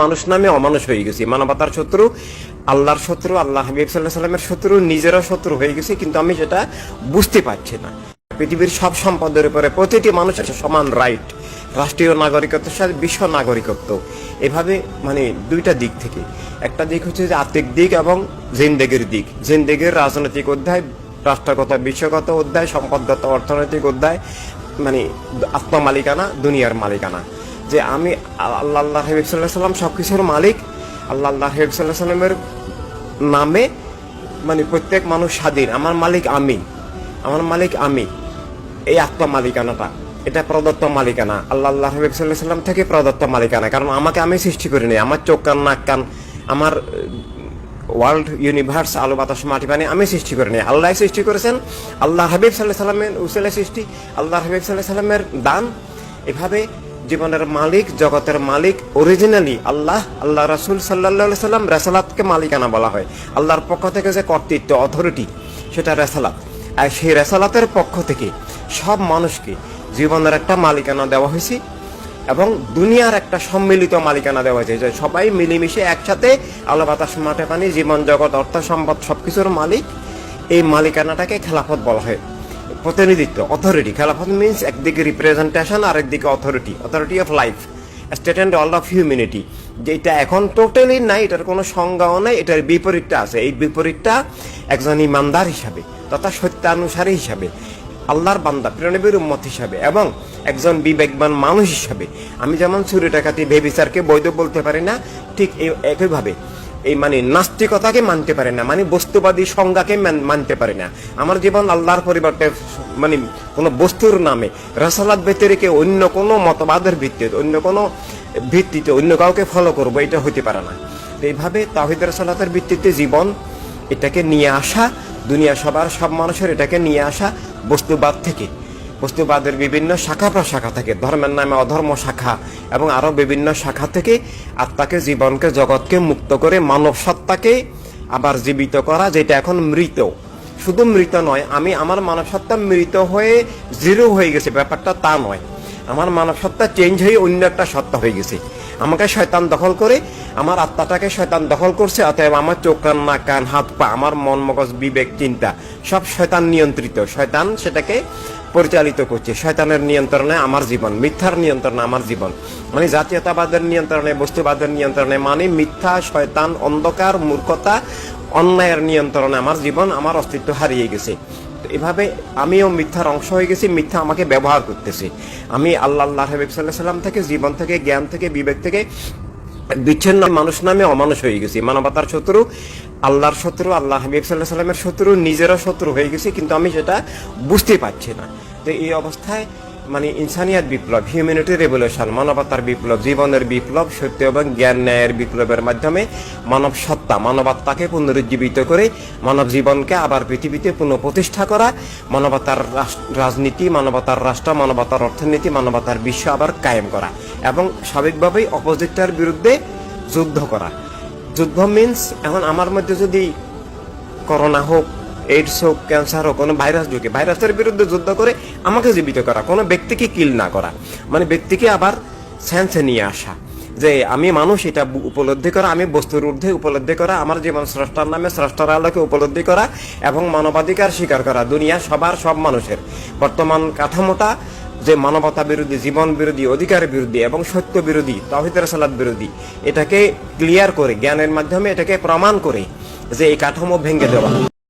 মানুষ নামে অমানুষ হয়ে গেছি, মানবতার শত্রু, আল্লাহর শত্রু, আল্লাহ হাবিব সাল্লাল্লাহু আলাইহি সাল্লামের শত্রু, নিজেরও শত্রু হয়ে গেছি, কিন্তু আমি সেটা বুঝতে পারছি না। পৃথিবীর সব সম্পদের উপরে প্রতিটি মানুষের সমান রাইট, রাষ্ট্রীয় নাগরিকত্বের সাথে বিশ্ব নাগরিকত্ব। এভাবে দুইটা দিক থেকে, একটা দিক হচ্ছে যে আত্মিক দিক এবং জিন্দেগির দিক। জিন্দেগির রাজনৈতিক অধ্যায়, রাষ্ট্রগত বিশ্বগত অধ্যায়, সম্পদগত অর্থনৈতিক অধ্যায়, আত্মমালিকানা, দুনিয়ার মালিকানা। যে আমি আল্লাহ হাবিব সাল্লাল্লাহু আলাইহি সাল্লাম সবকিছুর মালিক, আল্লাহ হাবিব সাল্লাল্লাহু আলাইহি সাল্লামের নামে প্রত্যেক মানুষ স্বাধীন। আমার মালিক আমি, আমার মালিক আমি। এই আত্মমালিকানাটা, এটা প্রদত্ত মালিকানা, আল্লাহ হাবিব সাল্লাল্লাহু আলাইহি সাল্লাম থেকে প্রদত্ত মালিকানা। কারণ আমাকে আমি সৃষ্টি করিনি, আমার চোখ কান নাক কান, আমার ওয়ার্ল্ড ইউনিভার্স, আলো বাতাস মাটি পানি আমি সৃষ্টি করিনি, আল্লাহ সৃষ্টি করেছেন। আল্লাহ হাবিব সাল্লাল্লাহু আলাইহি সাল্লামের উসিলা সৃষ্টি, আল্লাহ হাবিব সাল্লাল্লাহু আলাইহি সাল্লামের দান। এভাবে জীবনের মালিক, জগতের মালিক অরিজিনালি আল্লাহ, আল্লাহ রাসূল সাল্লাল্লাহু আলাইহি সাল্লাম। রেসালাতকে মালিকানা বলা হয়। আল্লাহর পক্ষ থেকে যে কর্তৃত্ব, অথরিটি, সেটা রেসালাত। আর সেই রেসালাতের পক্ষ থেকে সব মানুষকে জীবনের একটা মালিকানা দেওয়া হয়েছে এবং দুনিয়ার একটা সম্মিলিত মালিকানা দেওয়া হয়েছে, যে সবাই মিলেমিশে একসাথে আলো বাতাস মাঠে পানি, জীবন জগৎ, অর্থ সম্পদ সবকিছুর মালিক। এই মালিকানাটাকে খেলাফত বলা হয়, প্রতিনিধিত্ব, অথরিটি। খেলাফত মিনস একদিকে রিপ্রেজেন্টেশন, আর একদিকে authority, authority of life, state and all of humanity. যেটা এখন টোটালি নাই, এটার কোনো সংজ্ঞাও নাই, এটার বিপরীতটা আছে। এই বিপরীতটা একজন ইমানদার হিসাবে তথা সত্যানুসারী হিসাবে, আল্লাহর বান্দা, প্রিয়নবীর উম্মত হিসাবে এবং একজন বিবেকবান মানুষ হিসাবে আমি যেমন চুরি ডাকাতি ব্যভিচারকে বৈধ বলতে পারি না, ঠিক একইভাবে এই নাস্তিকতাকে মানতে পারে না, বস্তুবাদী সংজ্ঞাকে মানতে পারে না। আমার জীবন আল্লাহর পরিবর্তে কোনো বস্তুর নামে, রাসালাত ব্যতিরেকে অন্য কোনো মতবাদের ভিত্তিতে, অন্য কোনো ভিত্তিতে অন্য কাউকে ফলো করবো, এটা হতে পারে না। তো এইভাবে তাওহীদ রাসালাতের ভিত্তিতে জীবন, এটাকে নিয়ে আসা, দুনিয়া সব মানুষের এটাকে নিয়ে আসা বস্তুবাদ থেকে, বস্তুবাদের বিভিন্ন শাখা প্রশাখা থেকে, ধর্মের নামে অধর্ম শাখা এবং আরো বিভিন্ন শাখা থেকে আত্মাকে, জীবনকে, জগৎকে মুক্ত করে মানব সত্তাকে আবার জীবিত করা, যেটা এখন মৃত। শুধু মৃত নয়, আমার মানব সত্তা মৃত হয়ে জিরো হয়ে গেছে, ব্যাপারটা তা নয়। আমার মানব সত্তা চেঞ্জ হয়ে অন্য একটা সত্তা হয়ে গেছে। আমাকে শয়তান দখল করে, আমার আত্মাটাকে শয়তান দখল করছে। অতএব আমার চোখ কান নাক কান হাত পা, আমার মন মগজ বিবেক চিন্তা সব শয়তান নিয়ন্ত্রিত। শয়তান সেটাকে পরিচালিত করছে। শয়তানের নিয়ন্ত্রণে আমার জীবন, মিথ্যার নিয়ন্ত্রণে আমার জীবন, জাতীয়তাবাদের নিয়ন্ত্রণে, বস্তুবাদের নিয়ন্ত্রণে, মিথ্যা, শয়তান, অন্ধকার, মূর্খতা, অন্যায়ের নিয়ন্ত্রণে আমার জীবন, আমার অস্তিত্ব হারিয়ে গেছে। এভাবে আমিও মিথ্যার অংশ হয়ে গেছি, মিথ্যা আমাকে ব্যবহার করতেছে। আমি আল্লাহ হাবিব সাল্লাল্লাহু আলাইহি সাল্লাম থেকে, জীবন থেকে, জ্ঞান থেকে, বিবেক থেকে বিচ্ছিন্ন মানুষ নামে অমানুষ হয়ে গেছি, মানবতার শত্রু, আল্লাহর শত্রু, আল্লাহ হাবিব সাল্লাল্লাহু আলাইহি সাল্লামের শত্রু, নিজেরও শত্রু হয়ে গেছি, কিন্তু আমি সেটা বুঝতে পারছি না। তো এই অবস্থায় ইনসানিয়াত বিপ্লব, হিউম্যানিটি রেভলিউশন, মানবতার বিপ্লব, জীবনের বিপ্লব, সত্য এবং জ্ঞান ন্যায়ের বিপ্লবের মাধ্যমে মানব সত্তা, মানবাত্মাকে পুনরুজ্জীবিত করে মানব জীবনকে আবার পৃথিবীতে পুনঃপ্রতিষ্ঠা করা, মানবতার রাজনীতি, মানবতার রাষ্ট্র, মানবতার অর্থনীতি, মানবতার বিশ্ব আবার কায়েম করা এবং স্বাভাবিকভাবেই অপোজিটটার বিরুদ্ধে যুদ্ধ করা। যুদ্ধ মিনস, এখন আমার মধ্যে যদি করোনা হোক, এইডস হোক, ক্যান্সার হোক, কোনো ভাইরাস ঢুকে, ভাইরাসের বিরুদ্ধে যুদ্ধ করে আমাকে জীবিত করা, কোনো ব্যক্তিকে কিল না করা, ব্যক্তিকে আবার সেন্সে নিয়ে আসা, যে আমি মানুষ, এটা উপলব্ধি করা, আমি বস্তুর ঊর্ধ্বে উপলব্ধি করা, আমার জীবন স্রষ্টার নামে, স্রষ্টার আলোকে উপলব্ধি করা এবং মানবাধিকার স্বীকার করা। দুনিয়া সব মানুষের বর্তমান কাঠামোটা যে মানবতা বিরোধী, জীবন বিরোধী, অধিকার বিরোধী এবং সত্য বিরোধী, তাওহীদ রাসালাত বিরোধী, এটাকে ক্লিয়ার করে, জ্ঞানের মাধ্যমে এটাকে প্রমাণ করে যে এই কাঠামো ভেঙে দেওয়া।